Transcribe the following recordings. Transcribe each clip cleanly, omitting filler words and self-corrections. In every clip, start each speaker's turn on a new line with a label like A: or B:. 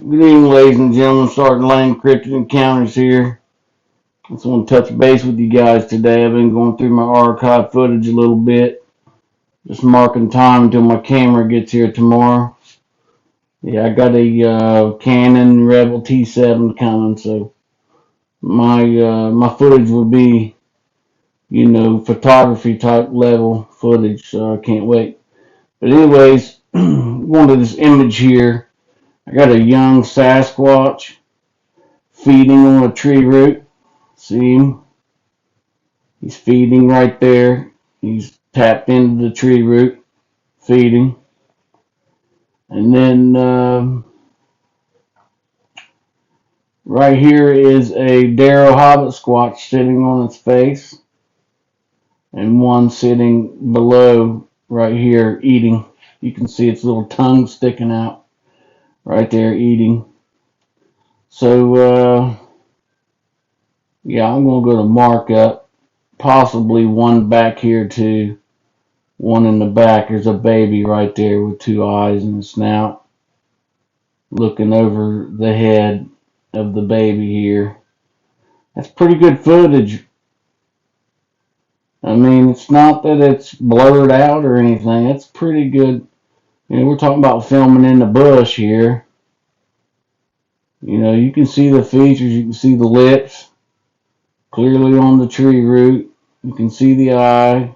A: Good evening, ladies and gentlemen. Sergeant Lane, Cryptid Encounters here. I just want to touch base with you guys today. I've been going through my archive footage a little bit, just marking time until my camera gets here tomorrow. Yeah, I got a Canon Rebel T7 coming, so my footage will be, photography type level footage. So I can't wait. But anyways, going to this image here. I got a young Sasquatch feeding on a tree root. See him? He's feeding right there. He's tapped into the tree root, feeding. And then right here is a Darrow Hobbit squatch sitting on its face, and one sitting below right here eating. You can see its little tongue sticking out right there eating. So yeah, I'm gonna go to markup. Possibly one back here too. One in the back. There's a baby right there with two eyes and a snout looking over the head of the baby here. That's pretty good footage. I mean, it's not that it's blurred out or anything. It's pretty good. We're talking about filming in the bush here. You can see the features. You can see the lips clearly on the tree root. You can see the eye.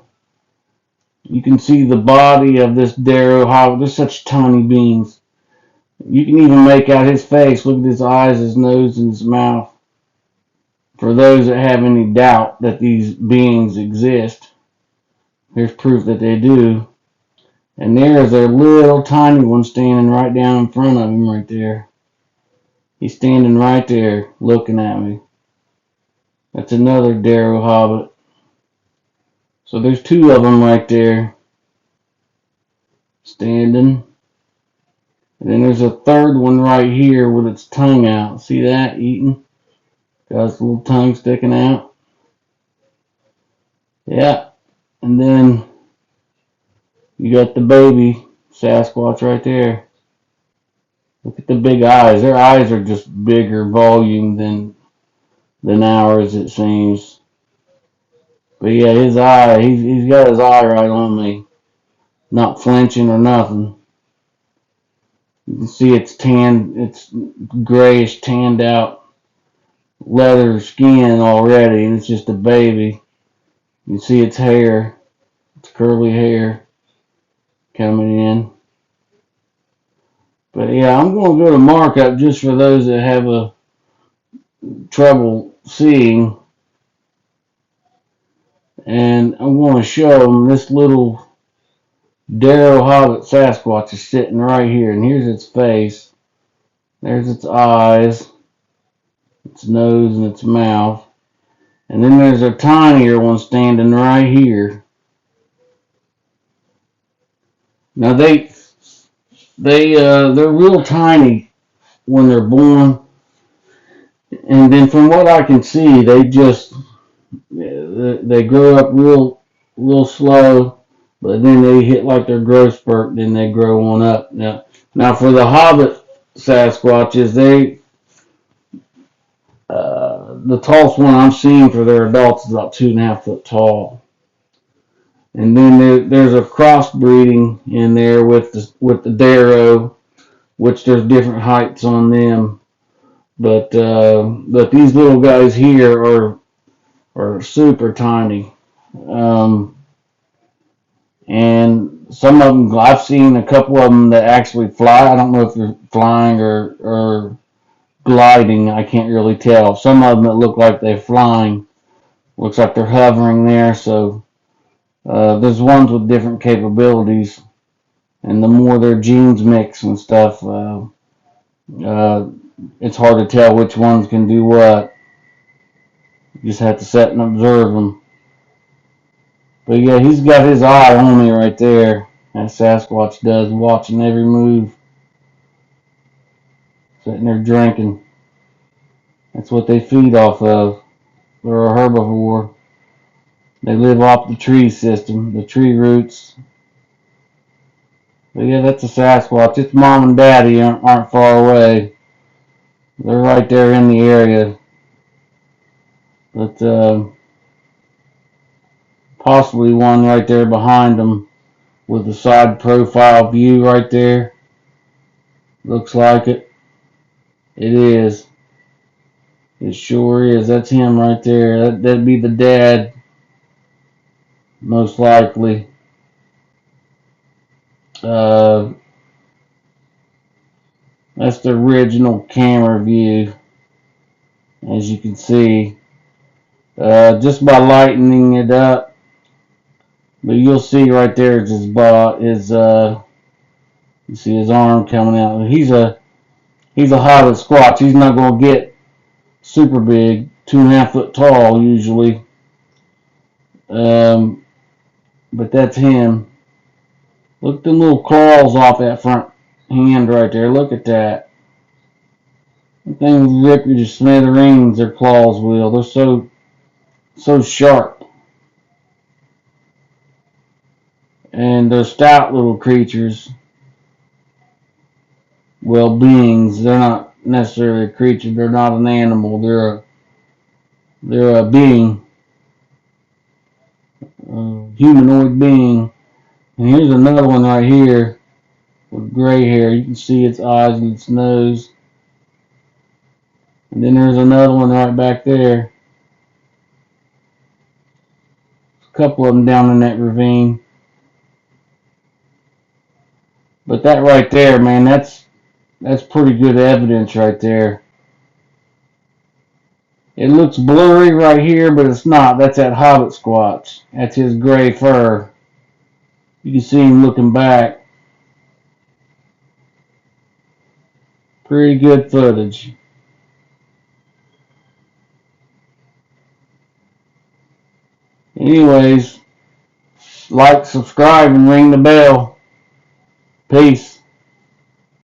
A: You can see the body of this Darrow Hobbit. They're such tiny beings. You can even make out his face. Look at his eyes, his nose, and his mouth. For those that have any doubt that these beings exist, here's proof that they do. And there's their little tiny one standing right down in front of him right there. He's standing right there looking at me. That's another Darrow Hobbit. So there's two of them right there standing. And then there's a third one right here with its tongue out. See that? Eating. Got its little tongue sticking out. Yeah. And then you got the baby Sasquatch right there. Look at the big eyes. Their eyes are just bigger volume than ours, it seems. But yeah, his eye, he's got his eye right on me. Not flinching or nothing. You can see it's tanned, it's grayish, tanned out leather skin already, and it's just a baby. You can see its hair, its curly hair coming in. But yeah, I'm going to go to markup just for those that have a trouble seeing. And I'm going to show them this little Darrow Hobbit Sasquatch is sitting right here. And here's its face. There's its eyes, its nose, and its mouth. And then there's a tinier one standing right here. Now they're real tiny when they're born, and then from what I can see, they grow up real slow, but then they hit like their growth spurt, then they grow on up. Now for the Hobbit Sasquatches, the tallest one I'm seeing for their adults is about 2.5 foot tall. And then there's a crossbreeding in there with the Darrow, which there's different heights on them. But these little guys here are super tiny. And some of them, I've seen a couple of them that actually fly. I don't know if they're flying or gliding. I can't really tell. Some of them that look like they're flying. Looks like they're hovering there. So there's ones with different capabilities. And the more their genes mix and stuff, it's hard to tell which ones can do what. You just have to sit and observe them. But yeah, he's got his eye on me right there. That Sasquatch does, watching every move. Sitting there drinking. That's what they feed off of. They're a herbivore. They live off the tree system, the tree roots. But yeah, that's a Sasquatch. Its mom and daddy aren't far away. They're right there in the area. But possibly one right there behind them with the side profile view right there. Looks like it. It is. It sure is. That's him right there. That'd be the dad, most likely. That's the original camera view, as you can see. Just by lightening it up, but you'll see right there his you see his arm coming out. He's a hobbit squatch. He's not gonna get super big, 2.5 foot tall usually. But that's him. Look at them little claws off that front hand right there. Look at that. The things rip you to smithereens. Their claws will. They're so sharp. And they're stout little creatures. Well, beings. They're not necessarily a creature. They're not an animal. They're a being. A humanoid being. And here's another one right here with gray hair. You can see its eyes and its nose. And then there's another one right back there. A couple of them down in that ravine. But that right there, man, that's pretty good evidence right there. It looks blurry right here, but it's not. That's that hobbit squatch. That's his gray fur. You can see him looking back. Pretty good footage. Anyways, like, subscribe, and ring the bell. Peace.